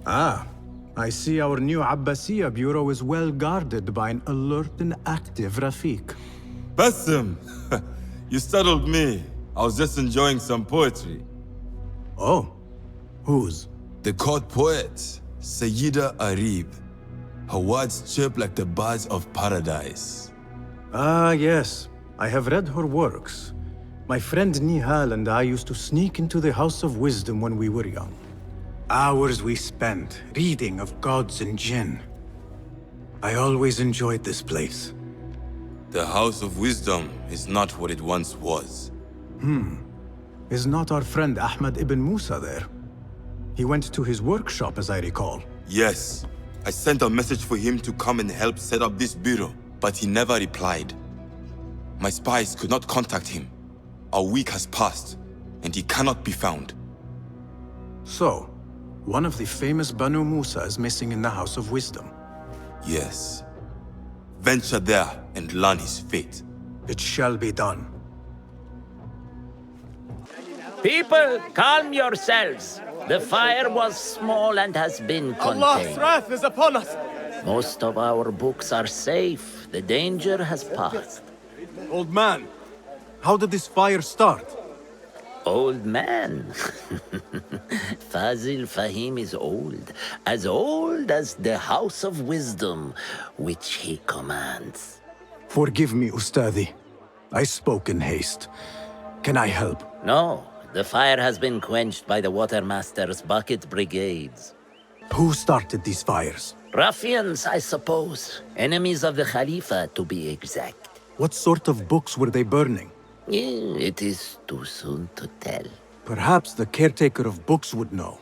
Ah, I see our new Abbasiya bureau is well guarded by an alert and active Rafiq. Basim! You startled me. I was just enjoying some poetry. Oh, whose? The court poet, Sayyida Arib. Her words chirp like the birds of paradise. Ah, yes. I have read her works. My friend Nihal and I used to sneak into the House of Wisdom when we were young. Hours we spent reading of gods and jinn. I always enjoyed this place. The House of Wisdom is not what it once was. Is not our friend Ahmad ibn Musa there? He went to his workshop, as I recall. Yes, I sent a message for him to come and help set up this bureau, but he never replied. My spies could not contact him. A week has passed, and he cannot be found. So, one of the famous Banu Musa is missing in the House of Wisdom. Yes. Venture there and learn his fate. It shall be done. People, calm yourselves. The fire was small and has been contained. Allah's wrath is upon us! Most of our books are safe. The danger has passed. Old man, how did this fire start? Old man. Fazil Fahim is old as the House of Wisdom, which he commands. Forgive me, Ustadi. I spoke in haste. Can I help? No, the fire has been quenched by the Watermaster's bucket brigades. Who started these fires? Ruffians, I suppose. Enemies of the Khalifa, to be exact. What sort of books were they burning? It is too soon to tell. Perhaps the caretaker of books would know.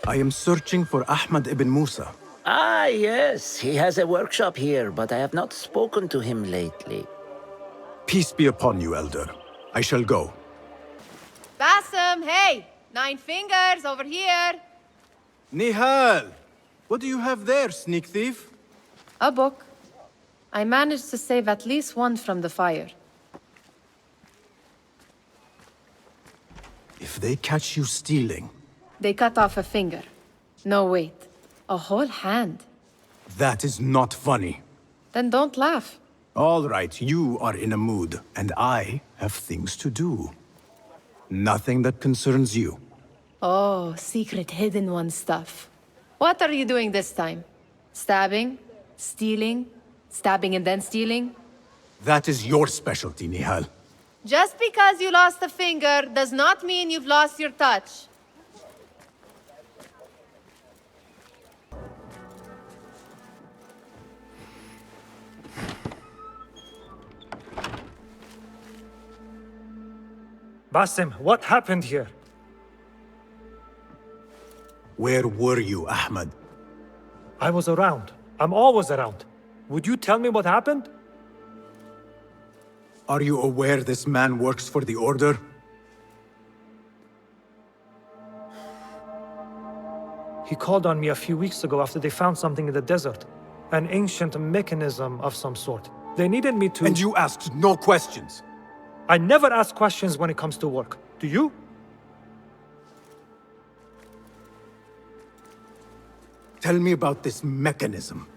I am searching for Ahmad ibn Musa. Ah, yes, he has a workshop here, but I have not spoken to him lately. Peace be upon you, Elder. I shall go. Basim, hey! 9 fingers, over here! Nihal! What do you have there, sneak thief? A book. I managed to save at least one from the fire. If they catch you stealing... They cut off a finger. No, wait. A whole hand. That is not funny. Then don't laugh. All right, you are in a mood, and I have things to do. Nothing that concerns you. Oh, secret hidden one stuff. What are you doing this time? Stabbing? Stealing? Stabbing and then stealing? That is your specialty, Nihal. Just because you lost a finger does not mean you've lost your touch. Basim, what happened here? Where were you, Ahmad? I was around. I'm always around. Would you tell me what happened? Are you aware this man works for the Order? He called on me a few weeks ago after they found something in the desert. An ancient mechanism of some sort. They needed me to... And you asked no questions? I never ask questions when it comes to work. Do you? Tell me about this mechanism.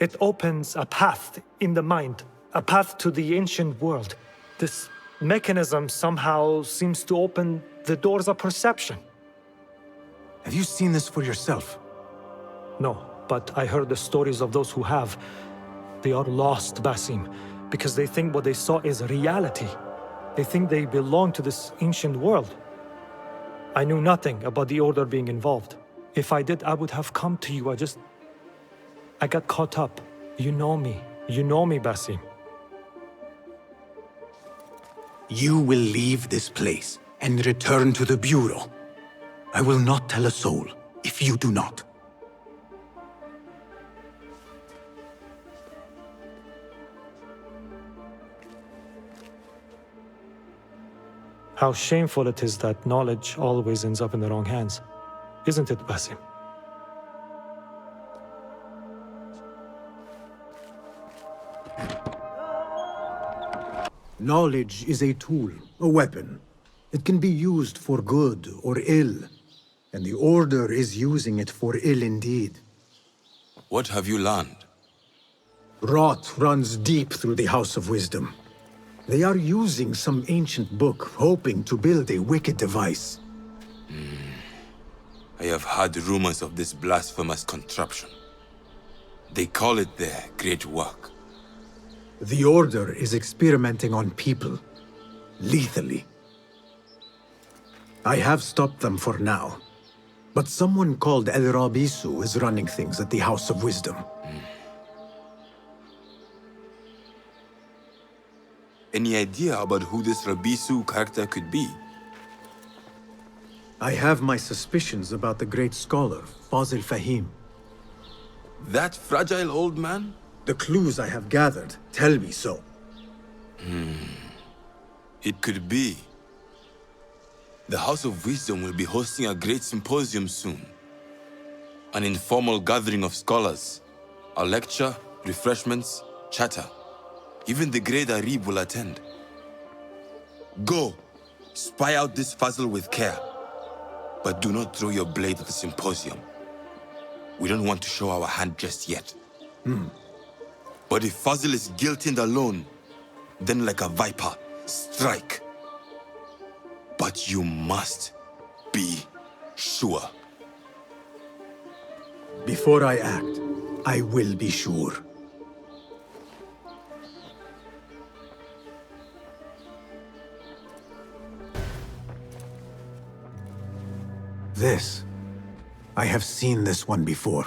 It opens a path in the mind. A path to the ancient world. This mechanism somehow seems to open the doors of perception. Have you seen this for yourself? No, but I heard the stories of those who have. They are lost, Basim, because they think what they saw is reality. They think they belong to this ancient world. I knew nothing about the Order being involved. If I did, I would have come to you. I got caught up. You know me. You know me, Basim. You will leave this place and return to the Bureau. I will not tell a soul if you do not. How shameful it is that knowledge always ends up in the wrong hands. Isn't it, Basim? Knowledge is a tool, a weapon. It can be used for good or ill. and the Order is using it for ill indeed. What have you learned? Rot runs deep through the House of Wisdom. They are using some ancient book, hoping to build a wicked device. I have heard rumors of this blasphemous contraption. They call it their great work. The Order is experimenting on people, lethally. I have stopped them for now, but someone called El Rabisu is running things at the House of Wisdom. Any idea about who this Rabisu character could be? I have my suspicions about the great scholar, Fazil Fahim. That fragile old man? The clues I have gathered tell me so. It could be. The House of Wisdom will be hosting a great symposium soon. An informal gathering of scholars. A lecture, refreshments, chatter. Even the great Arib will attend. Go, spy out this Fazil with care. But do not throw your blade at the symposium. We don't want to show our hand just yet. But if Fazil is guilty and alone, then like a viper, strike. But you must be sure. Before I act, I will be sure. This. I have seen this one before.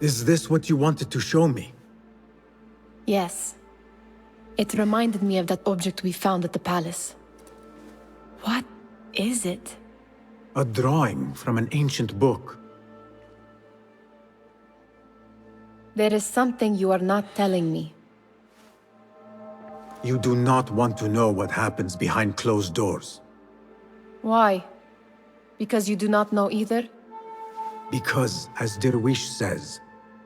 Is this what you wanted to show me? Yes. It reminded me of that object we found at the palace. What is it? A drawing from an ancient book. There is something you are not telling me. You do not want to know what happens behind closed doors. Why? Because you do not know either? Because, as Derwish says,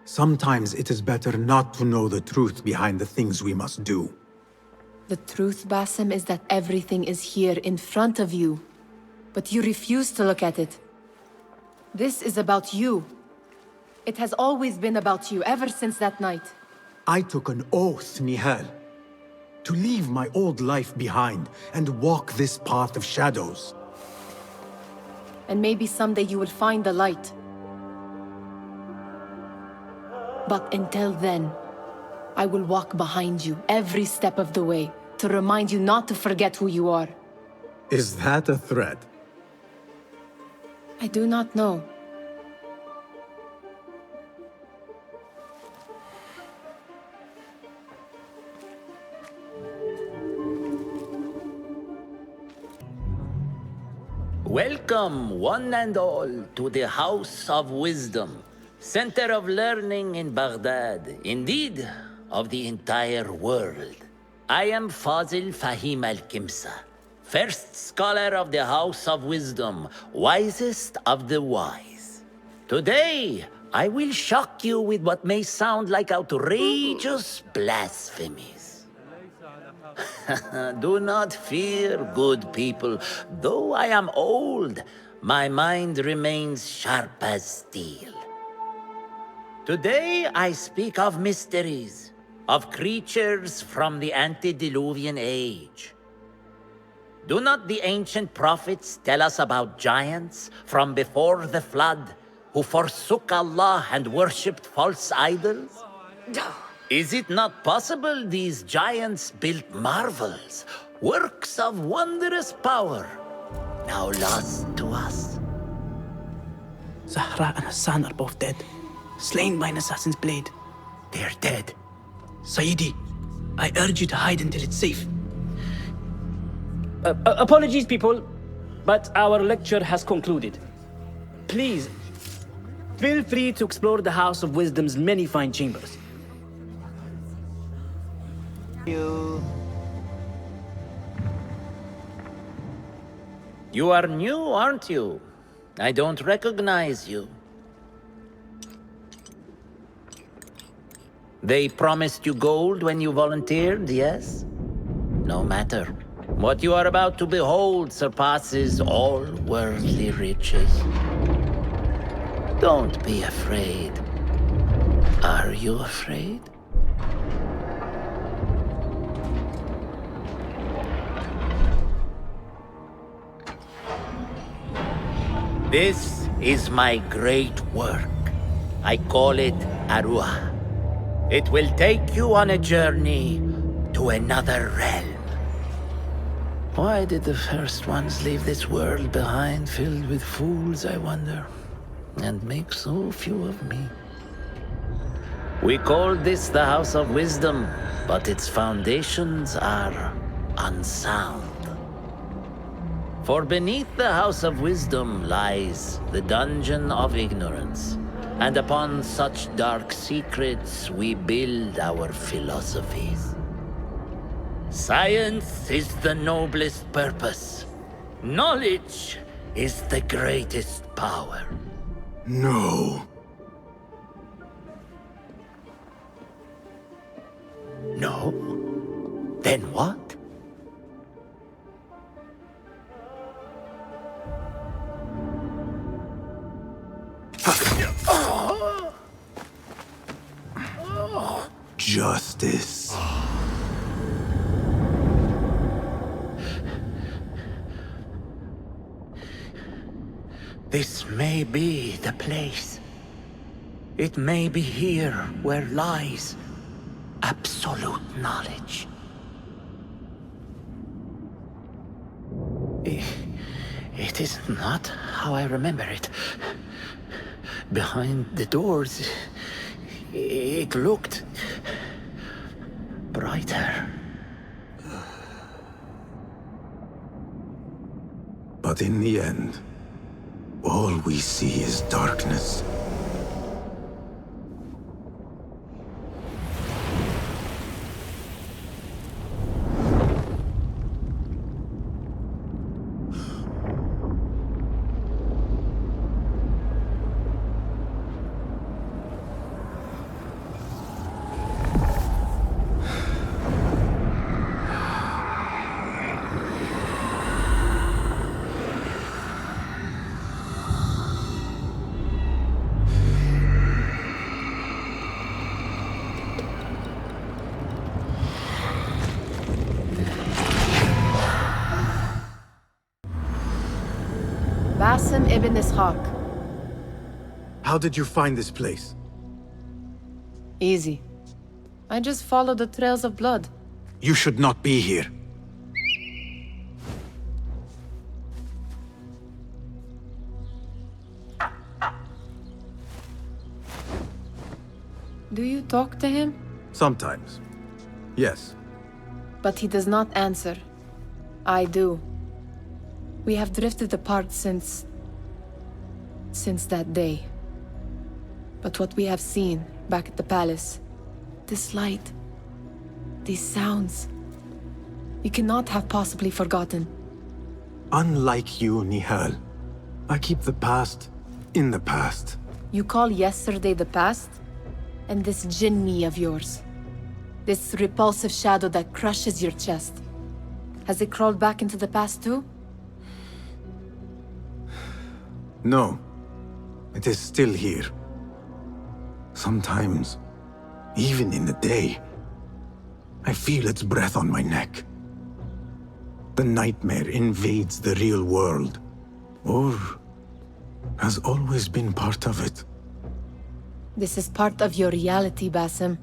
sometimes it is better not to know the truth behind the things we must do. The truth, Basim, is that everything is here in front of you. But you refuse to look at it. This is about you. It has always been about you, ever since that night. I took an oath, Nihal, to leave my old life behind and walk this path of shadows. And maybe someday you will find the light. But until then, I will walk behind you every step of the way to remind you not to forget who you are. Is that a threat? I do not know. Welcome, one and all, to the House of Wisdom, center of learning in Baghdad, indeed, of the entire world. I am Fazil Fahim al-Kimsa, first scholar of the House of Wisdom, wisest of the wise. Today, I will shock you with what may sound like outrageous blasphemies. Do not fear, good people. Though I am old, my mind remains sharp as steel. Today I speak of mysteries, of creatures from the antediluvian age. Do not the ancient prophets tell us about giants from before the flood who forsook Allah and worshipped false idols? Is it not possible these giants built marvels, works of wondrous power, now lost to us? Zahra and Hassan are both dead, slain by an assassin's blade. They're dead. Saidi, I urge you to hide until it's safe. Apologies, people, but our lecture has concluded. Please, feel free to explore the House of Wisdom's many fine chambers. You are new, aren't you? I don't recognize you. They promised you gold when you volunteered, yes? No matter. What you are about to behold surpasses all worldly riches. Don't be afraid. Are you afraid? This is my great work. I call it Arua. It will take you on a journey to another realm. Why did the first ones leave this world behind, filled with fools, I wonder, and make so few of me? We called this the House of Wisdom, but its foundations are unsound. For beneath the House of Wisdom lies the Dungeon of Ignorance, and upon such dark secrets we build our philosophies. Science is the noblest purpose. Knowledge is the greatest power. No. No? Then what? Justice. This may be the place. It may be here where lies absolute knowledge. It is not how I remember it. Behind the doors, it looked brighter. But in the end, all we see is darkness. Basim ibn Ishaq. How did you find this place? Easy. I just followed the trails of blood. You should not be here. Do you talk to him? Sometimes. Yes. But he does not answer. I do. We have drifted apart since that day. But what we have seen back at the palace, this light, these sounds, we cannot have possibly forgotten. Unlike you, Nihal, I keep the past in the past. You call yesterday the past? And this jinni of yours, this repulsive shadow that crushes your chest, has it crawled back into the past too? No. It is still here. Sometimes, even in the day, I feel its breath on my neck. The nightmare invades the real world, or has always been part of it. This is part of your reality, Basim.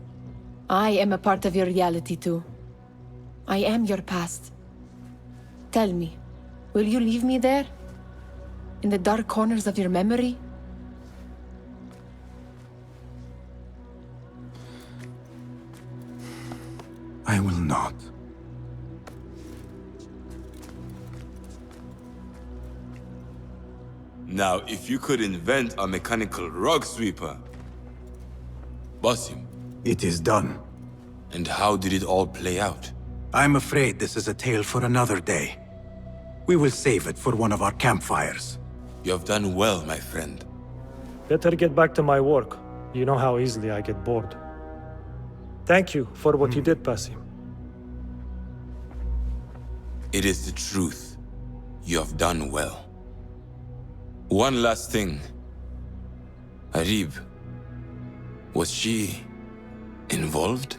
I am a part of your reality too. I am your past. Tell me, will you leave me there? In the dark corners of your memory? I will not. Now, if you could invent a mechanical rug sweeper. Basim, It is done. and how did it all play out? I'm afraid this is a tale for another day. We will save it for one of our campfires. You have done well, my friend. Better get back to my work. You know how easily I get bored. Thank you for what you did, Basim. It is the truth. You have done well. One last thing. Arib, was she involved?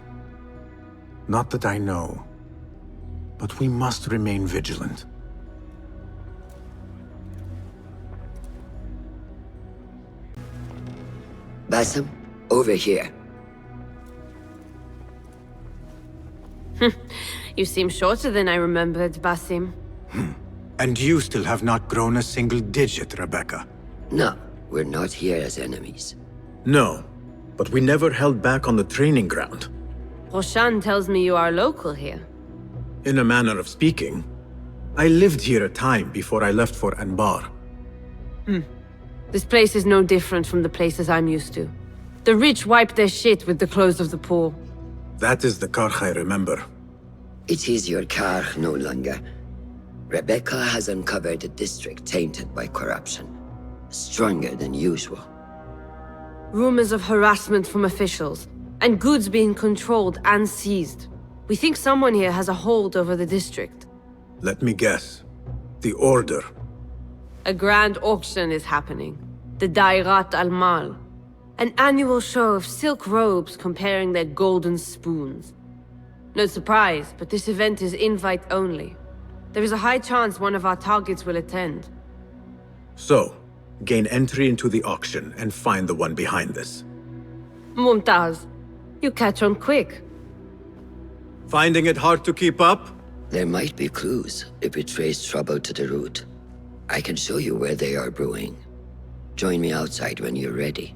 Not that I know. But we must remain vigilant. Basim, over here. You seem shorter than I remembered, Basim. And you still have not grown a single digit, Rebecca. No, we're not here as enemies. No, but we never held back on the training ground. Roshan tells me you are local here. In a manner of speaking. I lived here a time before I left for Anbar. This place is no different from the places I'm used to. The rich wipe their shit with the clothes of the poor. That is the Karch I remember. It is your car no longer. Rebecca has uncovered a district tainted by corruption. Stronger than usual. Rumors of harassment from officials, and goods being controlled and seized. We think someone here has a hold over the district. Let me guess. The Order. A grand auction is happening. The Dairat al-Mal. An annual show of silk robes comparing their golden spoons. No surprise, but this event is invite only. There is a high chance one of our targets will attend. So, gain entry into the auction and find the one behind this. Mumtaz, you catch on quick. Finding it hard to keep up? There might be clues if we trace trouble to the root. I can show you where they are brewing. Join me outside when you're ready.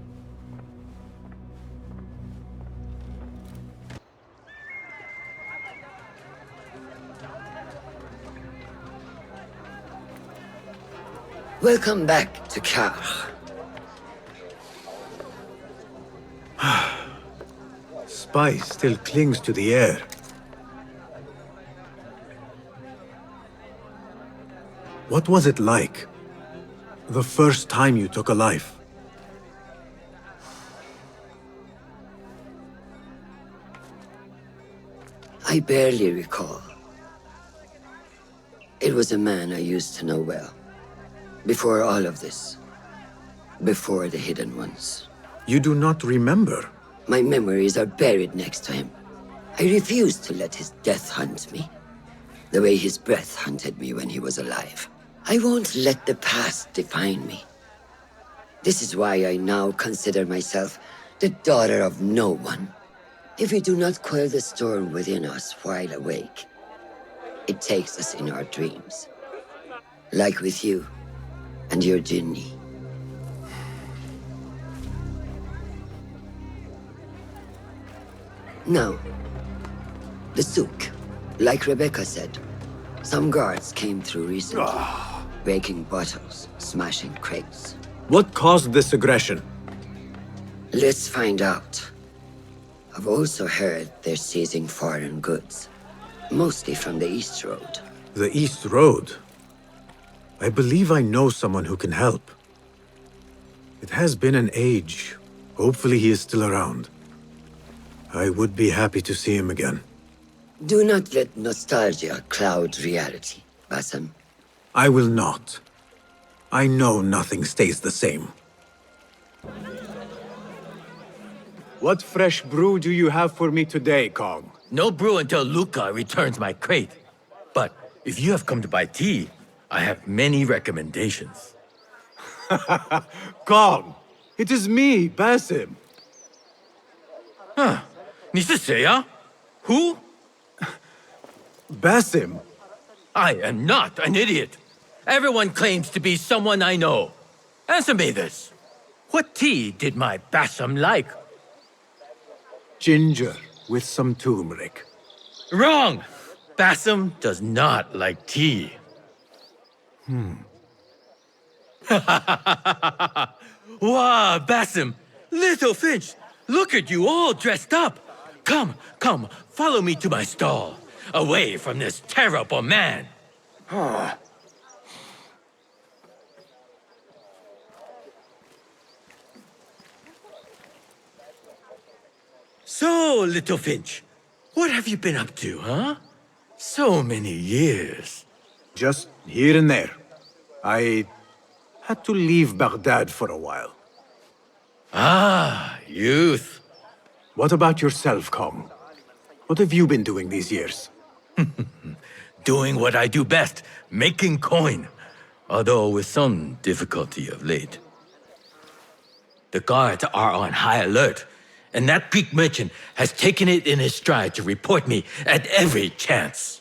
Welcome back to Karch. Spice still clings to the air. What was it like? The first time you took a life? I barely recall. It was a man I used to know well. Before all of this. Before the Hidden Ones. You do not remember? My memories are buried next to him. I refuse to let his death hunt me. The way his breath hunted me when he was alive. I won't let the past define me. This is why I now consider myself the daughter of no one. If we do not quell the storm within us while awake, it takes us in our dreams. Like with you and your Jinni. Now, the souk, like Rebecca said, some guards came through recently, breaking bottles, smashing crates. What caused this aggression? Let's find out. I've also heard they're seizing foreign goods, mostly from the East Road. The East Road? I believe I know someone who can help. It has been an age. Hopefully he is still around. I would be happy to see him again. Do not let nostalgia cloud reality, Basim. I will not. I know nothing stays the same. What fresh brew do you have for me today, Kong? No brew until Luca returns my crate. But if you have come to buy tea, I have many recommendations. Kong! It is me, Basim. Huh. 你是谁啊? Who? Basim? I am not an idiot. Everyone claims to be someone I know. Answer me this. What tea did my Basim like? Ginger with some turmeric. Wrong! Basim does not like tea. Wow, Basim! Little Finch, look at you all dressed up. Come, come, follow me to my stall. Away from this terrible man. So, Little Finch, what have you been up to, huh? So many years. Just here and there. I had to leave Baghdad for a while. Ah, youth. What about yourself, Kong? What have you been doing these years? Doing what I do best, making coin. Although with some difficulty of late. The guards are on high alert, and that Greek merchant has taken it in his stride to report me at every chance.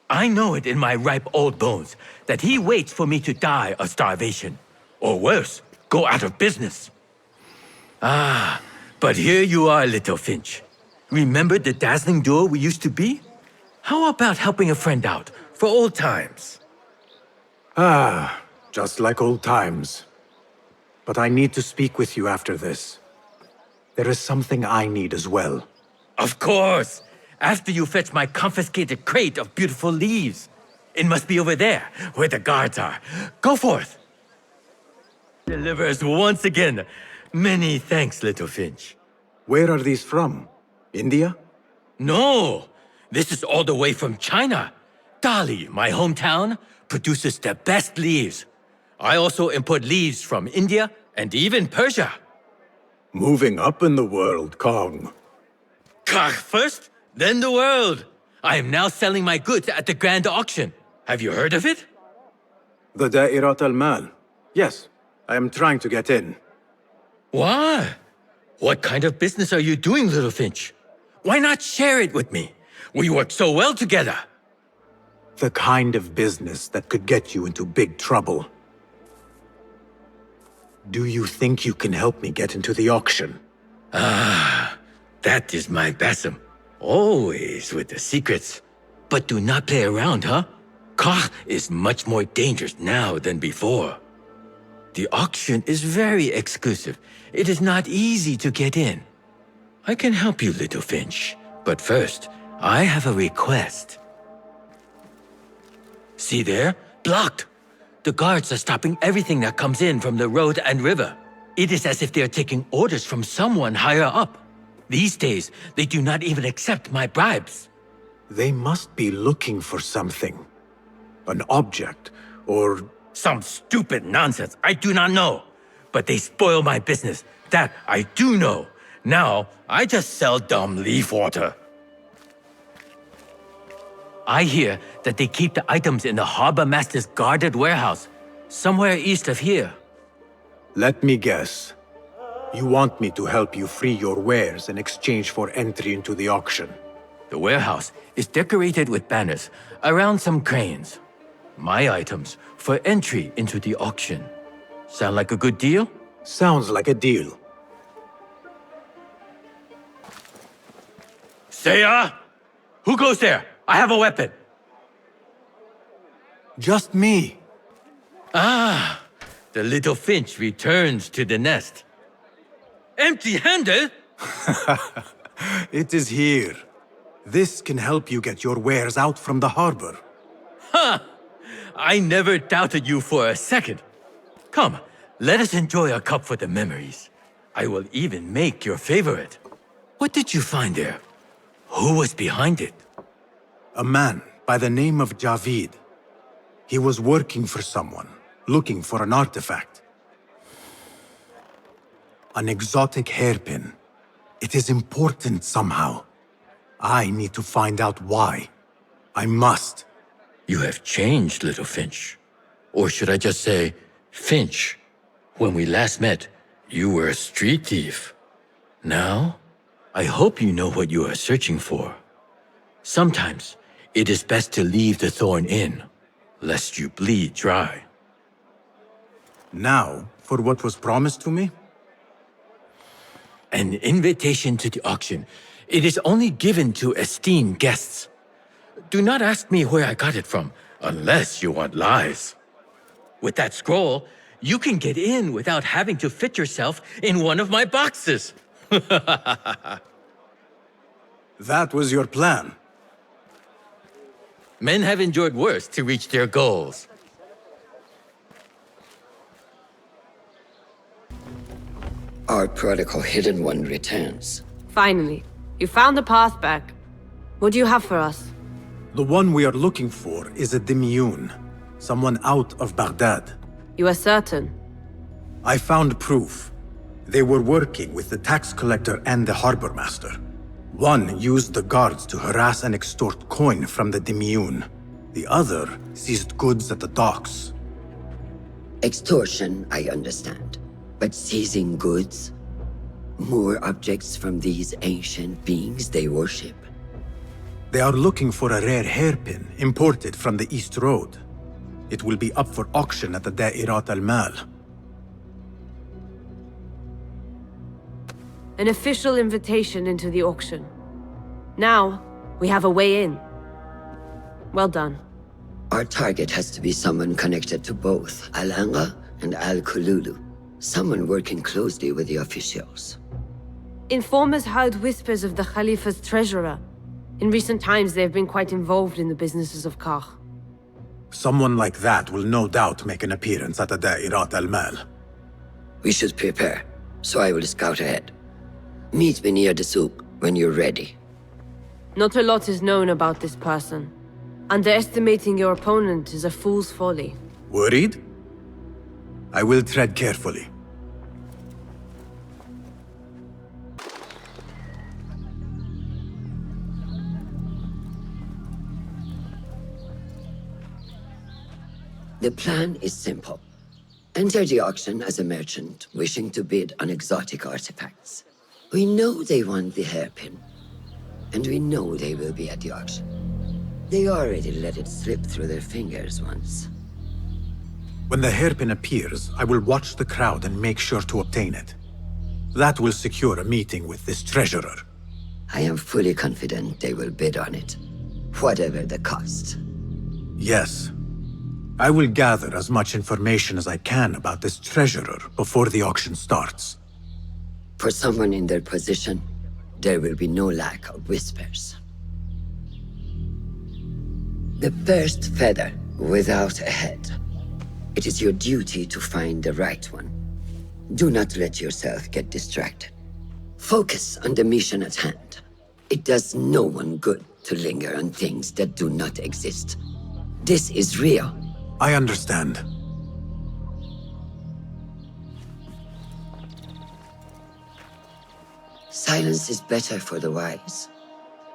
I know it in my ripe old bones that he waits for me to die of starvation, or worse, go out of business. Ah, but here you are, little Finch. Remember the dazzling duo we used to be? How about helping a friend out, for old times? Ah, just like old times. But I need to speak with you after this. There is something I need as well. Of course! After you fetch my confiscated crate of beautiful leaves. It must be over there, where the guards are. Go forth! Deliver us once again. Many thanks, little Finch. Where are these from? India? No! This is all the way from China. Dali, my hometown, produces the best leaves. I also import leaves from India and even Persia. Moving up in the world, Kong. First, then the world. I am now selling my goods at the grand auction. Have you heard of it? The Da'irat al-Mal. Yes, I am trying to get in. Why? What kind of business are you doing, little Finch? Why not share it with me? We work so well together. The kind of business that could get you into big trouble. Do you think you can help me get into the auction? Ah, that is my Basim. Always with the secrets. But do not play around, huh? Kah is much more dangerous now than before. The auction is very exclusive. It is not easy to get in. I can help you, little Finch. But first, I have a request. See there? Blocked. The guards are stopping everything that comes in from the road and river. It is as if they are taking orders from someone higher up. These days, they do not even accept my bribes. They must be looking for something. An object, or... Some stupid nonsense, I do not know. But they spoil my business, that I do know. Now, I just sell dumb leaf water. I hear that they keep the items in the harbor master's guarded warehouse, somewhere east of here. Let me guess. You want me to help you free your wares in exchange for entry into the auction. The warehouse is decorated with banners around some cranes. My items for entry into the auction. Sound like a good deal? Sounds like a deal. Seiya! Who goes there? I have a weapon. Just me. Ah, the little Finch returns to the nest. Empty-handed? It is here. This can help you get your wares out from the harbor. Ha! I never doubted you for a second. Come, let us enjoy a cup for the memories. I will even make your favorite. What did you find there? Who was behind it? A man by the name of Javid. He was working for someone, looking for an artifact. An exotic hairpin. It is important somehow. I need to find out why. I must. You have changed, little Finch. Or should I just say, Finch? When we last met, you were a street thief. Now, I hope you know what you are searching for. Sometimes, it is best to leave the thorn in, lest you bleed dry. Now, for what was promised to me? An invitation to the auction. It is only given to esteemed guests. Do not ask me where I got it from, unless you want lies. With that scroll, you can get in without having to fit yourself in one of my boxes. That was your plan. Men have endured worse to reach their goals. Our prodigal hidden one returns. Finally, you found the path back. What do you have for us? The one we are looking for is a Dimyun, someone out of Baghdad. You are certain? I found proof. They were working with the tax collector and the harbor master. One used the guards to harass and extort coin from the Dimyun. The other seized goods at the docks. Extortion, I understand. But seizing goods? More objects from these ancient beings they worship? They are looking for a rare hairpin imported from the East Road. It will be up for auction at the Da'irat al-Mal. An official invitation into the auction. Now, we have a way in. Well done. Our target has to be someone connected to both Al-Anga and Al-Kululu. Someone working closely with the officials. Informers heard whispers of the Khalifa's treasurer. In recent times, they have been quite involved in the businesses of Kah. Someone like that will no doubt make an appearance at the Da'irat al-Mal. We should prepare, so I will scout ahead. Meet me near the souk when you're ready. Not a lot is known about this person. Underestimating your opponent is a fool's folly. Worried? I will tread carefully. The plan is simple. Enter the auction as a merchant wishing to bid on exotic artifacts. We know they want the hairpin, and we know they will be at the auction. They already let it slip through their fingers once. When the hairpin appears, I will watch the crowd and make sure to obtain it. That will secure a meeting with this treasurer. I am fully confident they will bid on it, whatever the cost. Yes. I will gather as much information as I can about this treasurer before the auction starts. For someone in their position, there will be no lack of whispers. The first feather without a head. It is your duty to find the right one. Do not let yourself get distracted. Focus on the mission at hand. It does no one good to linger on things that do not exist. This is real. I understand. Silence is better for the wise,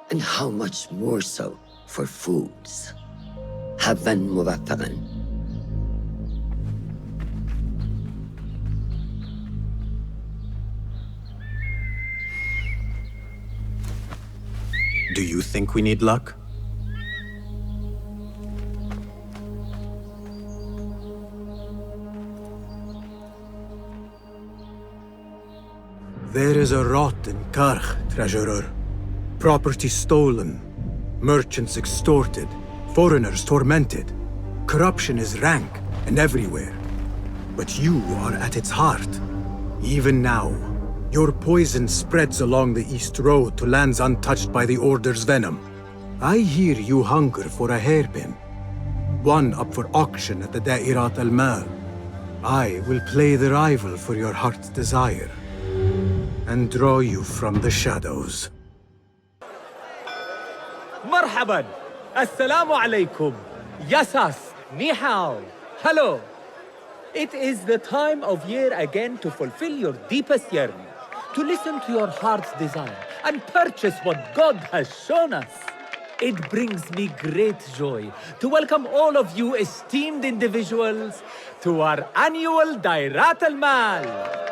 and how much more so for fools. Habban muwaffaqan. Do you think we need luck? There is a rot in Karkh, treasurer. Property stolen, merchants extorted, foreigners tormented. Corruption is rank and everywhere. But you are at its heart. Even now, your poison spreads along the East Road to lands untouched by the Order's venom. I hear you hunger for a hairpin. One up for auction at the Da'irat al-Mal. I will play the rival for your heart's desire and draw you from the shadows. مرحبا السلام عليكم Yasas Ni hao Hello. It is the time of year again to fulfill your deepest yearning, to listen to your heart's desire and purchase what God has shown us. It brings me great joy to welcome all of you esteemed individuals to our annual Da'irat al-Mal.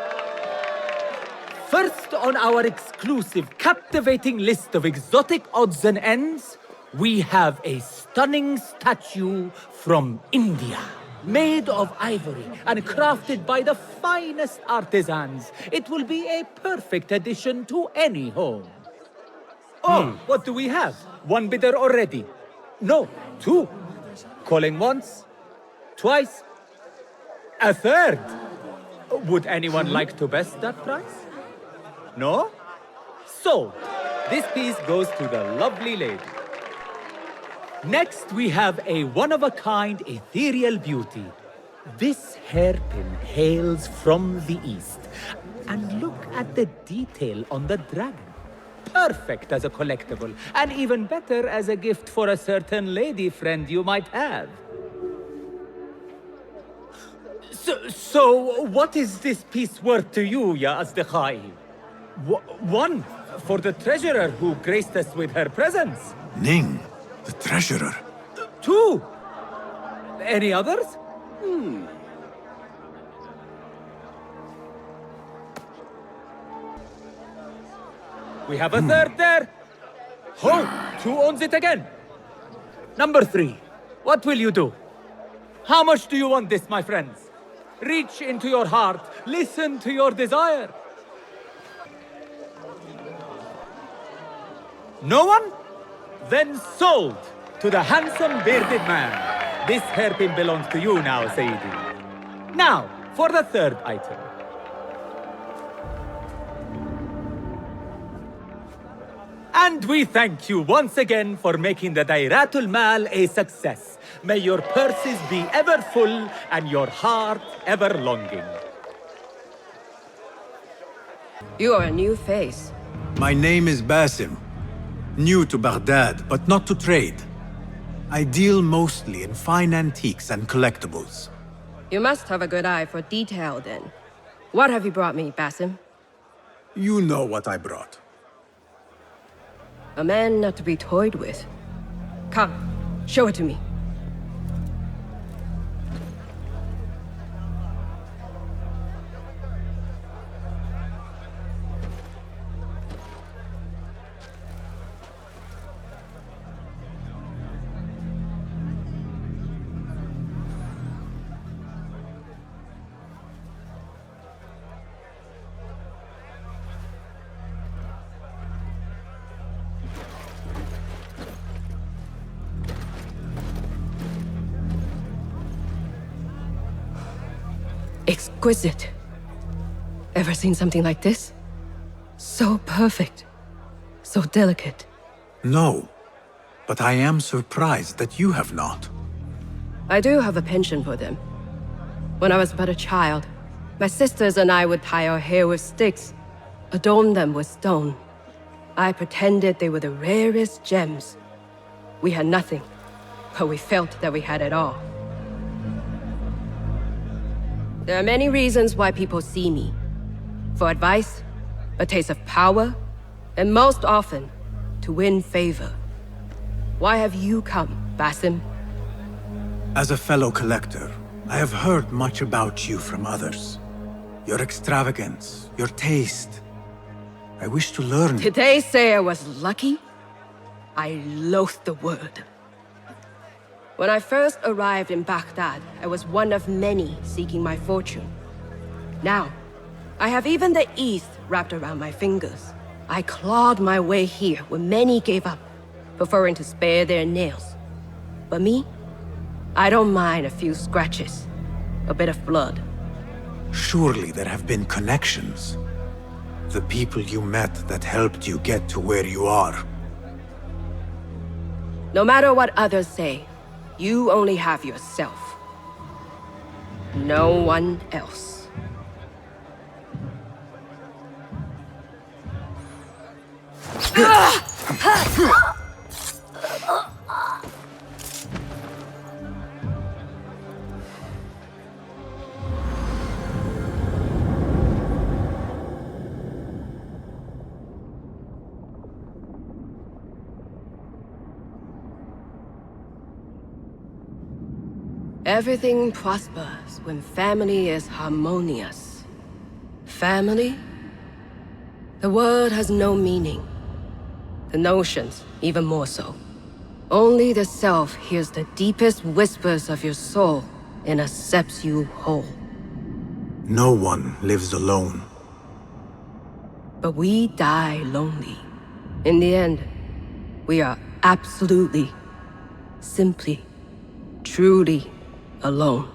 First on our exclusive, captivating list of exotic odds and ends, we have a stunning statue from India. Made of ivory and crafted by the finest artisans, it will be a perfect addition to any home. Oh, what do we have? One bidder already? No, two. Calling once, twice, a third. Would anyone like to best that price? No? So, this piece goes to the lovely lady. Next, we have a one-of-a-kind ethereal beauty. This hairpin hails from the east. And look at the detail on the dragon. perfect as a collectible, and even better as a gift for a certain lady friend you might have. So what is this piece worth to you, Ya Azdikhai? One, for the treasurer who graced us with her presence. Ning, the treasurer. Two. Any others? We have a third there. Ho! Who owns it again? Number 3. What will you do? How much do you want this, my friends? Reach into your heart. Listen to your desire. No one? Then sold to the handsome bearded man. This hairpin belongs to you now, Sayyidi. Now, for the third item. And we thank you once again for making the Dairatul Mal a success. May your purses be ever full and your heart ever longing. You are a new face. My name is Basim. New to Baghdad, but not to trade. I deal mostly in fine antiques and collectibles. You must have a good eye for detail then. What have you brought me, Basim? You know what I brought. A man not to be toyed with. Come, show it to me. Exquisite. Ever seen something like this? So perfect. So delicate. No, but I am surprised that you have not. I do have a penchant for them. When I was but a child, my sisters and I would tie our hair with sticks, adorn them with stone. I pretended they were the rarest gems. We had nothing, but we felt that we had it all. There are many reasons why people see me. For advice, a taste of power, and most often, to win favor. Why have you come, Basim? As a fellow collector, I have heard much about you from others. Your extravagance, your taste. I wish to learn. Did they say I was lucky? I loathe the word. When I first arrived in Baghdad, I was one of many seeking my fortune. Now, I have even the East wrapped around my fingers. I clawed my way here when many gave up, preferring to spare their nails. But me? I don't mind a few scratches, a bit of blood. Surely there have been connections. The people you met that helped you get to where you are. No matter what others say, you only have yourself. No one else. Everything prospers when family is harmonious. Family? The word has no meaning. The notions, even more so. Only the self hears the deepest whispers of your soul and accepts you whole. No one lives alone. But we die lonely. In the end, we are absolutely, simply, truly alone.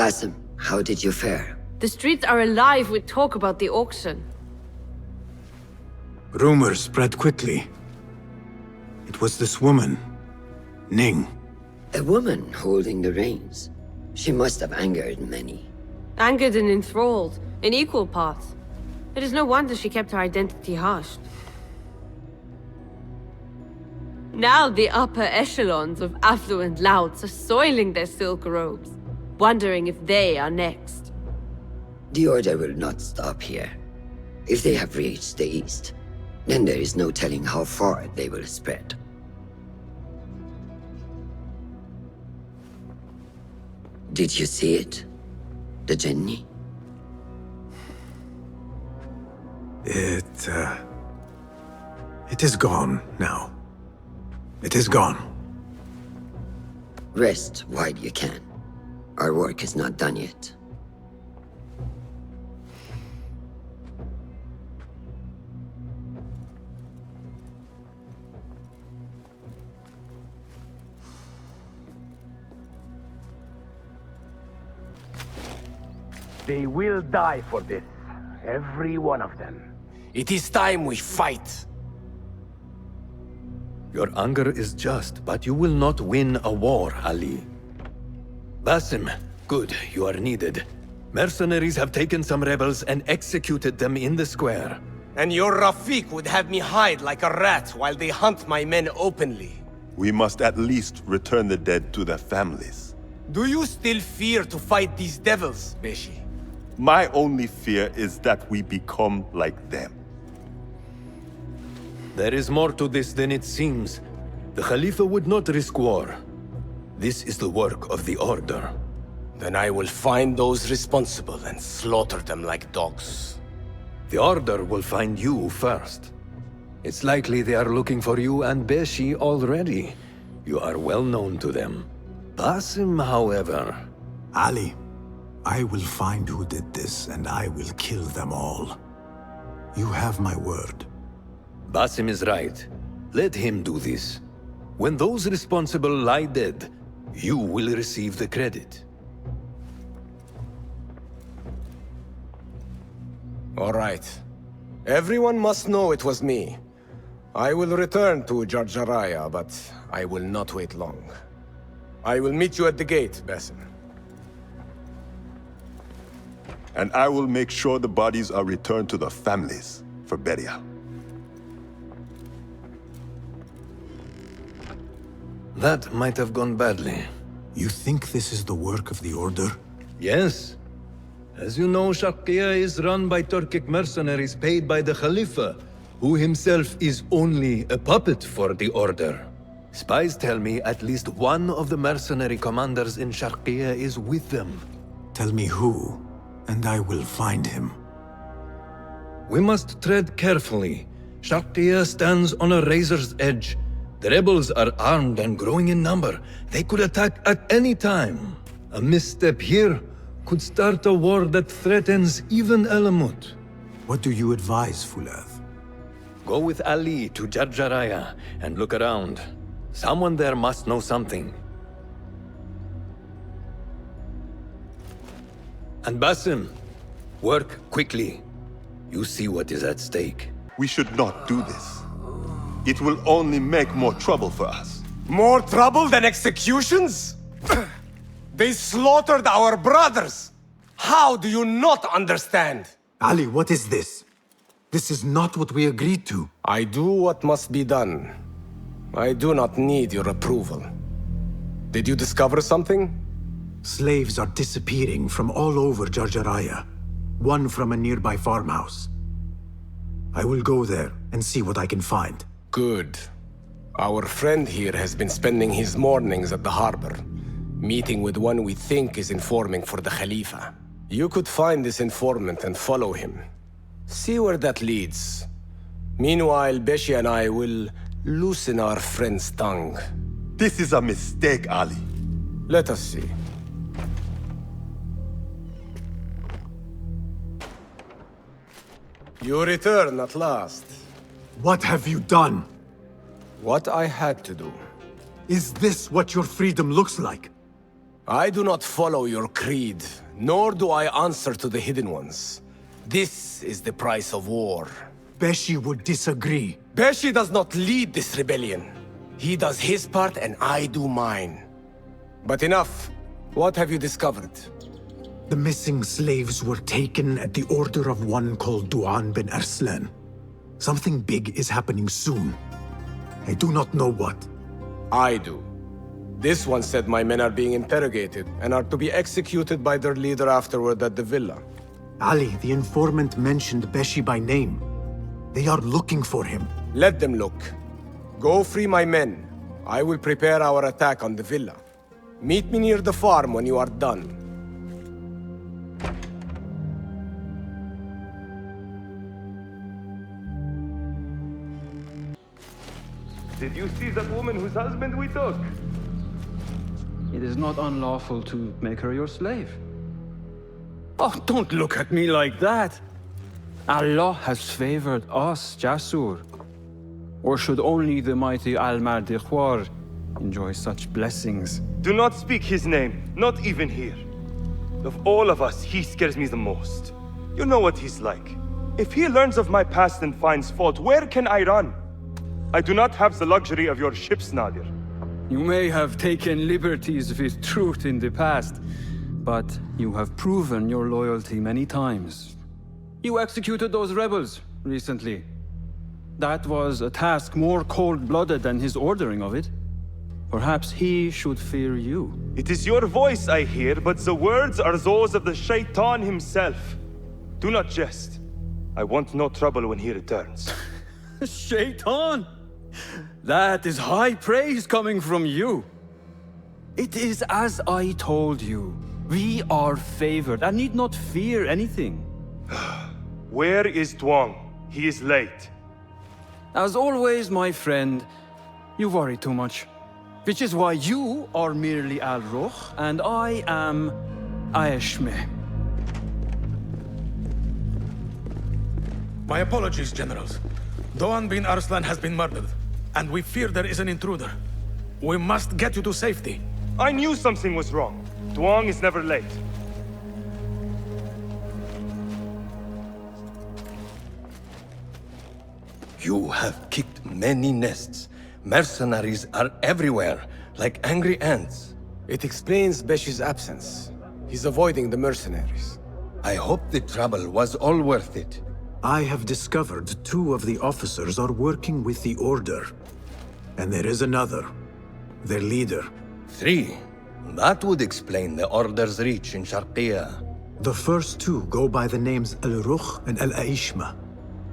Basim, how did you fare? The streets are alive with talk about the auction. Rumors spread quickly. It was this woman, Ning. A woman holding the reins. She must have angered many. Angered and enthralled, in equal parts. It is no wonder she kept her identity hushed. Now the upper echelons of affluent louts are soiling their silk robes, wondering if they are next. The Order will not stop here. If they have reached the east, then there is no telling how far they will spread. Did you see it? The Jinni? It is gone now. It is gone. Rest while you can. Our work is not done yet. They will die for this. Every one of them. It is time we fight. Your anger is just, but you will not win a war, Ali. Basim, good, you are needed. Mercenaries have taken some rebels and executed them in the square. And your Rafik would have me hide like a rat while they hunt my men openly. We must at least return the dead to their families. Do you still fear to fight these devils, Beshi? My only fear is that we become like them. There is more to this than it seems. The Khalifa would not risk war. This is the work of the Order. Then I will find those responsible and slaughter them like dogs. The Order will find you first. It's likely they are looking for you and Beshi already. You are well known to them. Basim, however... Ali, I will find who did this, and I will kill them all. You have my word. Basim is right. Let him do this. When those responsible lie dead, you will receive the credit. All right. Everyone must know it was me. I will return to Jarjaraya, but I will not wait long. I will meet you at the gate, Basim. And I will make sure the bodies are returned to their families for burial. That might have gone badly. You think this is the work of the Order? Yes. As you know, Sharqiya is run by Turkic mercenaries paid by the Khalifa, who himself is only a puppet for the Order. Spies tell me at least one of the mercenary commanders in Sharqiya is with them. Tell me who, and I will find him. We must tread carefully. Sharqiya stands on a razor's edge. The rebels are armed and growing in number. They could attack at any time. A misstep here could start a war that threatens even Alamut. What do you advise, Fulath? Go with Ali to Jarjaraya and look around. Someone there must know something. And Basim, work quickly. You see what is at stake. We should not do this. It will only make more trouble for us. More trouble than executions? They slaughtered our brothers! How do you not understand? Ali, what is this? This is not what we agreed to. I do what must be done. I do not need your approval. Did you discover something? Slaves are disappearing from all over Jarjaraya. One from a nearby farmhouse. I will go there and see what I can find. Good. Our friend here has been spending his mornings at the harbor, meeting with one we think is informing for the Khalifa. You could find this informant and follow him. See where that leads. Meanwhile, Beshi and I will loosen our friend's tongue. This is a mistake, Ali. Let us see. You return at last. What have you done? What I had to do. Is this what your freedom looks like? I do not follow your creed, nor do I answer to the Hidden Ones. This is the price of war. Beshi would disagree. Beshi does not lead this rebellion. He does his part and I do mine. But enough. What have you discovered? The missing slaves were taken at the order of one called Duan bin Arslan. Something big is happening soon. I do not know what. I do. This one said my men are being interrogated and are to be executed by their leader afterward at the villa. Ali, the informant, mentioned Beshi by name. They are looking for him. Let them look. Go free my men. I will prepare our attack on the villa. Meet me near the farm when you are done. Did you see that woman whose husband we took? It is not unlawful to make her your slave. Oh, don't look at me like that. Allah has favored us, Jasur. Or should only the mighty Al-Mardikhwar enjoy such blessings? Do not speak his name, not even here. Of all of us, he scares me the most. You know what he's like. If he learns of my past and finds fault, where can I run? I do not have the luxury of your ships, Nadir. You may have taken liberties with truth in the past, but you have proven your loyalty many times. You executed those rebels recently. That was a task more cold-blooded than his ordering of it. Perhaps he should fear you. It is your voice I hear, but the words are those of the Shaitan himself. Do not jest. I want no trouble when he returns. Shaitan! That is high praise coming from you. It is as I told you. We are favored and need not fear anything. Where is Duang? He is late. As always, my friend, you worry too much. Which is why you are merely Al-Ruh, and I am Aeshmeh. My apologies, generals. Doğan bin Arslan has been murdered, and we fear there is an intruder. We must get you to safety. I knew something was wrong. Duang is never late. You have kicked many nests. Mercenaries are everywhere, like angry ants. It explains Beshi's absence. He's avoiding the mercenaries. I hope the trouble was all worth it. I have discovered 2 of the officers are working with the Order. And there is another. Their leader. 3. That would explain the Order's reach in Sharqiya. The first 2 go by the names Al-Ruh and Al-Aishma.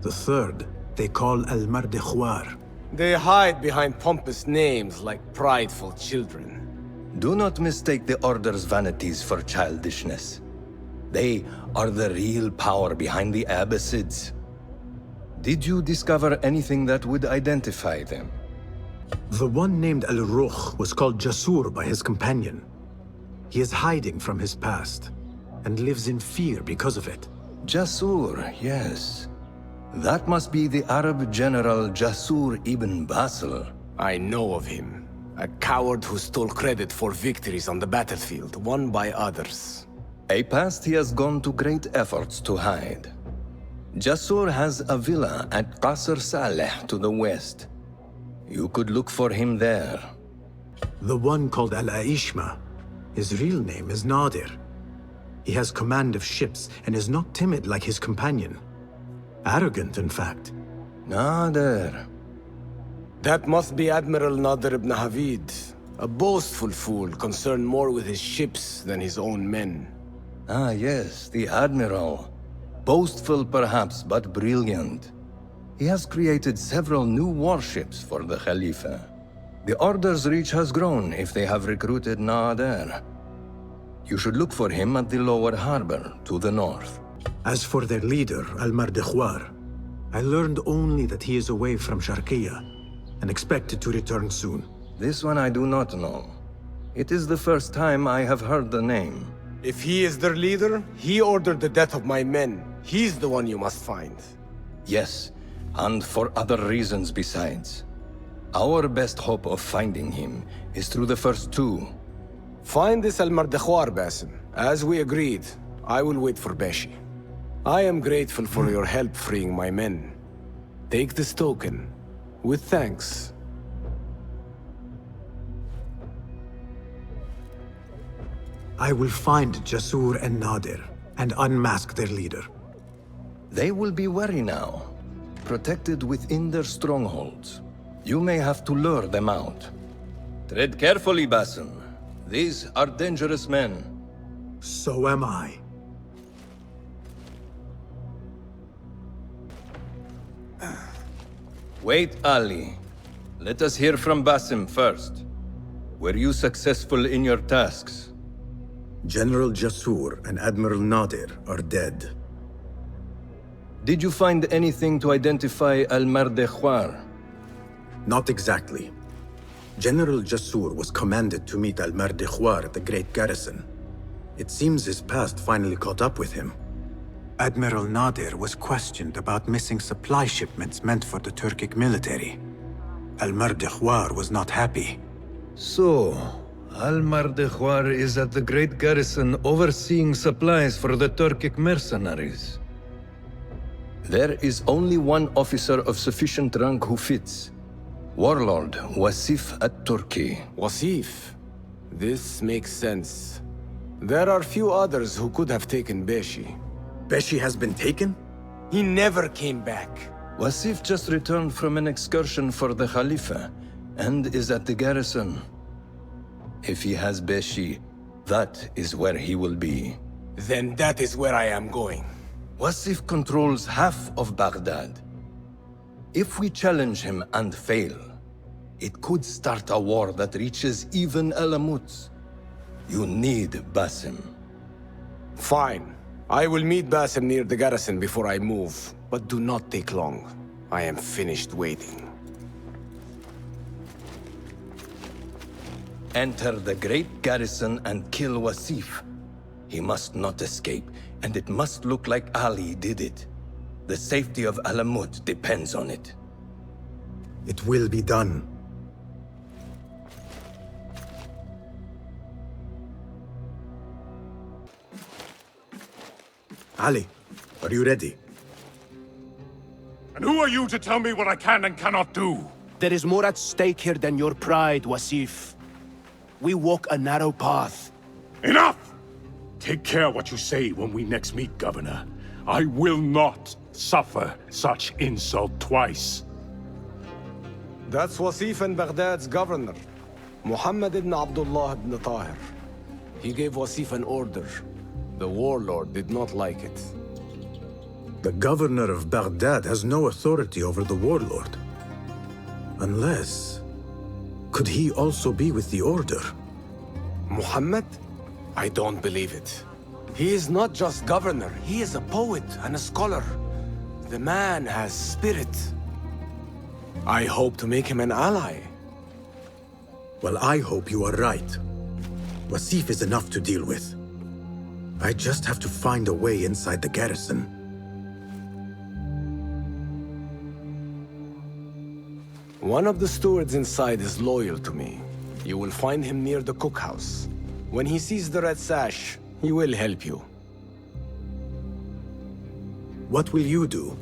The third, they call Al-Mardikhwar. They hide behind pompous names like prideful children. Do not mistake the Order's vanities for childishness. They are the real power behind the Abbasids. Did you discover anything that would identify them? The one named Al-Ruh was called Jasur by his companion. He is hiding from his past, and lives in fear because of it. Jasur, yes. That must be the Arab general Jasur ibn Basil. I know of him. A coward who stole credit for victories on the battlefield, won by others. A past he has gone to great efforts to hide. Jasur has a villa at Qasr Saleh to the west. You could look for him there. The one called Al-Aishma, his real name is Nadir. He has command of ships and is not timid like his companion. Arrogant, in fact. Nadir. That must be Admiral Nadir ibn Havid. A boastful fool concerned more with his ships than his own men. Ah, yes, the Admiral. Boastful perhaps, but brilliant. He has created several new warships for the Khalifa. The Order's reach has grown if they have recruited Nadir. You should look for him at the lower harbor, to the north. As for their leader, Al-Mardikhwar, I learned only that he is away from Sharqiya, and expected to return soon. This one I do not know. It is the first time I have heard the name. If he is their leader, he ordered the death of my men. He's the one you must find. Yes, and for other reasons besides. Our best hope of finding him is through the first 2. Find this Al-Mardekhwar, Basim. As we agreed, I will wait for Beshi. I am grateful for your help freeing my men. Take this token, with thanks. I will find Jasur and Nadir, and unmask their leader. They will be wary now, protected within their strongholds. You may have to lure them out. Tread carefully, Basim. These are dangerous men. So am I. Wait, Ali. Let us hear from Basim first. Were you successful in your tasks? General Jasur and Admiral Nadir are dead. Did you find anything to identify Al-Mardekhwar? Not exactly. General Jasur was commanded to meet Al-Mardekhwar at the Great Garrison. It seems his past finally caught up with him. Admiral Nadir was questioned about missing supply shipments meant for the Turkic military. Al-Mardekhwar was not happy. So, Al-Mardekhwar is at the Great Garrison overseeing supplies for the Turkic mercenaries. There is only one officer of sufficient rank who fits. Warlord Wasif at-Turki. Wasif? This makes sense. There are few others who could have taken Beshi. Beshi has been taken? He never came back. Wasif just returned from an excursion for the Khalifa, and is at the garrison. If he has Beshi, that is where he will be. Then that is where I am going. Wasif controls half of Baghdad. If we challenge him and fail, it could start a war that reaches even Alamut. You need Basim. Fine. I will meet Basim near the garrison before I move, but do not take long. I am finished waiting. Enter the great garrison and kill Wasif. He must not escape, and it must look like Ali did it. The safety of Alamut depends on it. It will be done. Ali, are you ready? And who are you to tell me what I can and cannot do? There is more at stake here than your pride, Wasif. We walk a narrow path. Enough! Take care what you say when we next meet, Governor. I will not suffer such insult twice. That's Wasif and Baghdad's governor, Muhammad ibn Abdullah ibn Tahir. He gave Wasif an order. The warlord did not like it. The governor of Baghdad has no authority over the warlord. Unless... could he also be with the order? Muhammad? I don't believe it. He is not just governor, he is a poet and a scholar. The man has spirit. I hope to make him an ally. Well, I hope you are right. Wasif is enough to deal with. I just have to find a way inside the garrison. One of the stewards inside is loyal to me. You will find him near the cookhouse. When he sees the red sash, he will help you. What will you do?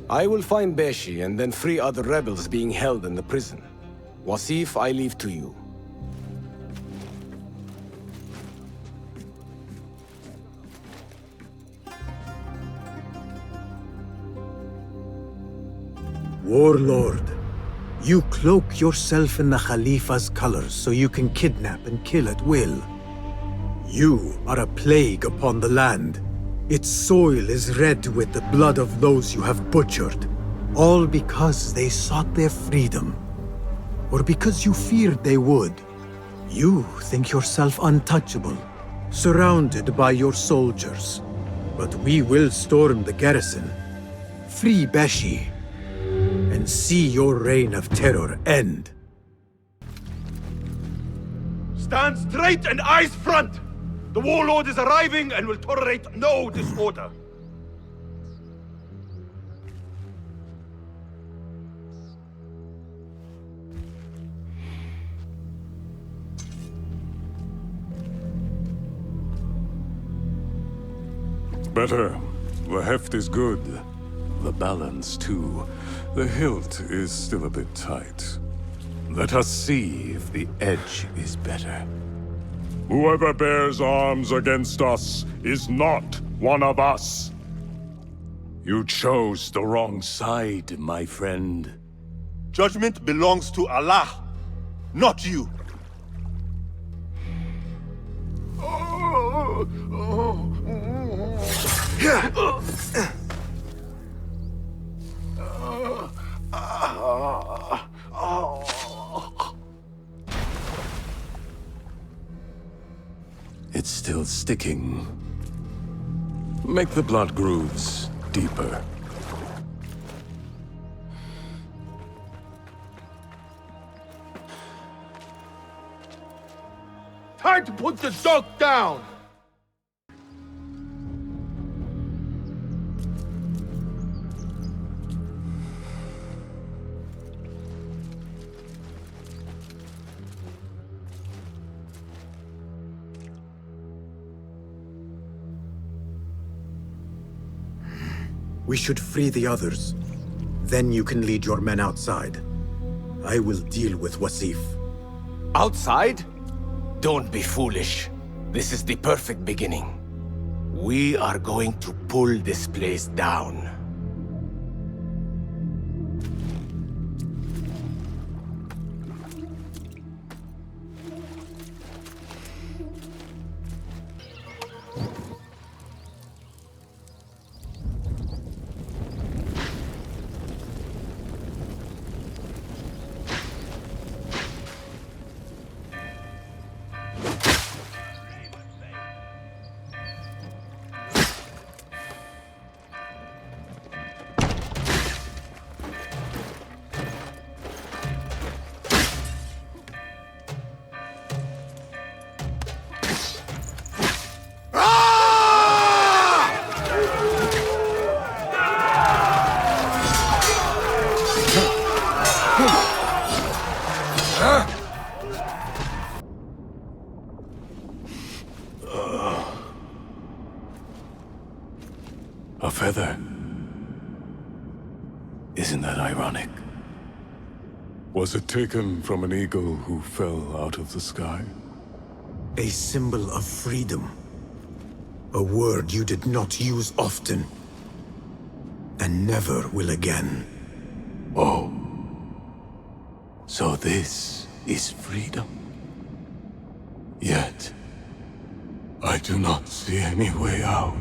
I will find Beshi and then free other rebels being held in the prison. Wasif, I leave to you. Warlord, you cloak yourself in the Khalifa's colors so you can kidnap and kill at will. You are a plague upon the land. Its soil is red with the blood of those you have butchered, all because they sought their freedom, or because you feared they would. You think yourself untouchable, surrounded by your soldiers. But we will storm the garrison, free Beshi, and see your reign of terror end. Stand straight and eyes front! The warlord is arriving and will tolerate no disorder. better. The heft is good. The balance, too. The hilt is still a bit tight. Let us see if the edge is better. Whoever bears arms against us is not one of us. You chose the wrong side, my friend. Judgment belongs to Allah, not you. It's still sticking. Make the blood grooves deeper. Time to put the dog down! We should free the others. Then you can lead your men outside. I will deal with Wasif. Outside? Don't be foolish. This is the perfect beginning. We are going to pull this place down. A feather. Isn't that ironic? Was it taken from an eagle who fell out of the sky? A symbol of freedom. A word you did not use often. And never will again. Oh. So this is freedom. Yet, I do not see any way out.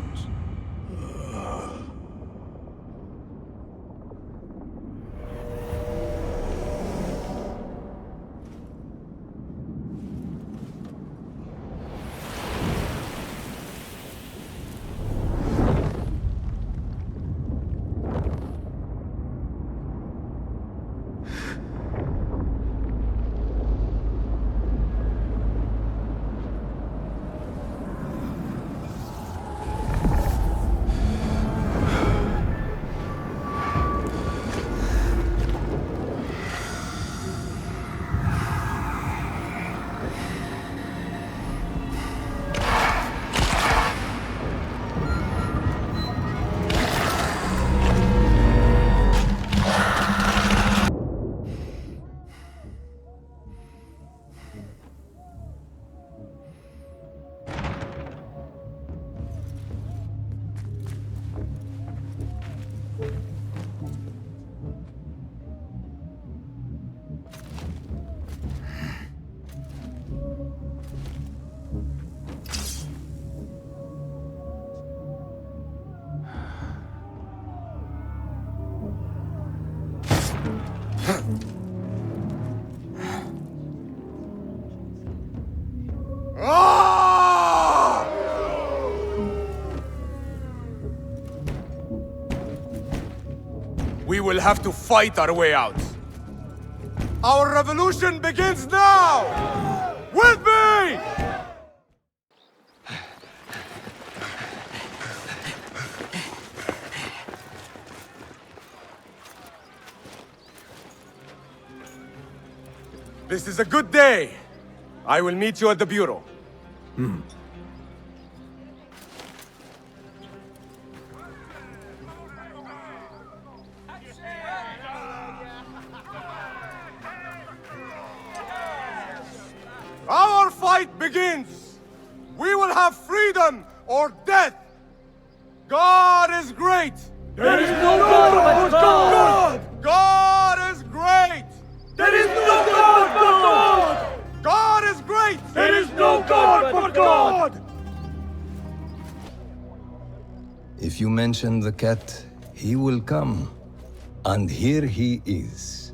We will have to fight our way out. Our revolution begins now! With me! This is a good day. I will meet you at the bureau. fight begins! We will have freedom or death! God is great! There is no God but God! God is great! There is no God but God! God is great! There is no God but God! If you mention the cat, he will come. And here he is.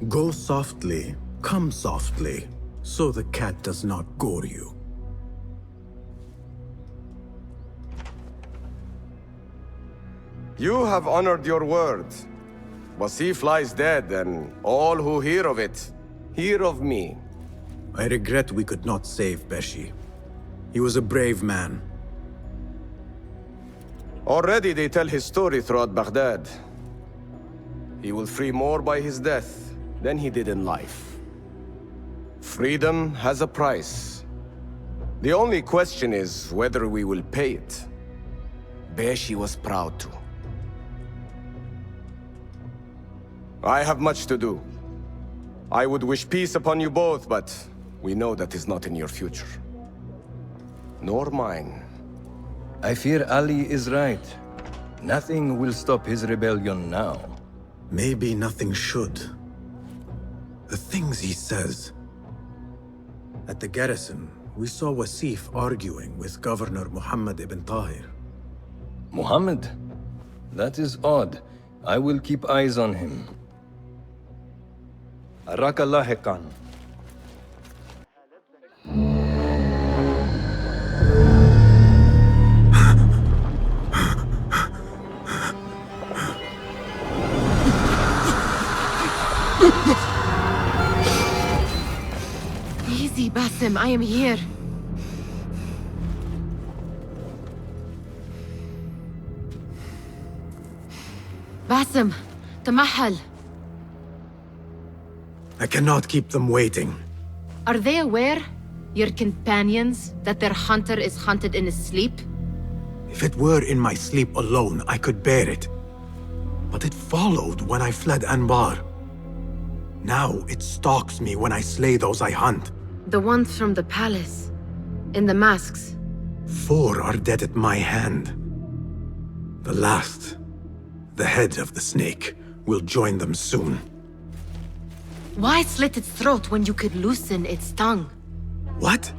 Go softly, come softly, so the cat does not gore you. You have honored your word. Wasif lies dead, and all who hear of it, hear of me. I regret we could not save Beshi. He was a brave man. Already they tell his story throughout Baghdad. He will free more by his death than he did in life. Freedom has a price. The only question is whether we will pay it. Beshi was proud to. I have much to do. I would wish peace upon you both, but we know that is not in your future. Nor mine. I fear Ali is right. Nothing will stop his rebellion now. Maybe nothing should. The things he says. At the garrison, we saw Wasif arguing with Governor Muhammad ibn Tahir. Muhammad? That is odd. I will keep eyes on him. Araka lahiqan. Easy, Basim, I am here. Basim, tamahal. I cannot keep them waiting. Are they aware, your companions, that their hunter is hunted in his sleep? If it were in my sleep alone, I could bear it. But it followed when I fled Anbar. Now it stalks me when I slay those I hunt. The ones from the palace, in the masks. 4 are dead at my hand. The last, the head of the snake, will join them soon. Why slit its throat when you could loosen its tongue? What?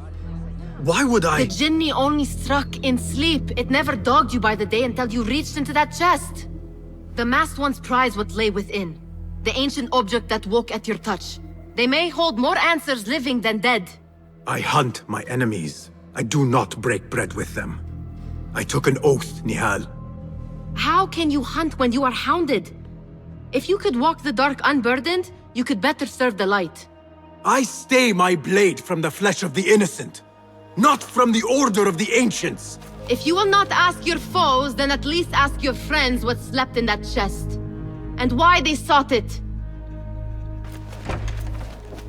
Why would I? The Jinni only struck in sleep. It never dogged you by the day until you reached into that chest. The masked ones prize what lay within. The ancient object that woke at your touch. They may hold more answers living than dead. I hunt my enemies. I do not break bread with them. I took an oath, Nihal. How can you hunt when you are hounded? If you could walk the dark unburdened, you could better serve the light. I stay my blade from the flesh of the innocent, not from the order of the ancients. If you will not ask your foes, then at least ask your friends what slept in that chest. And why they sought it.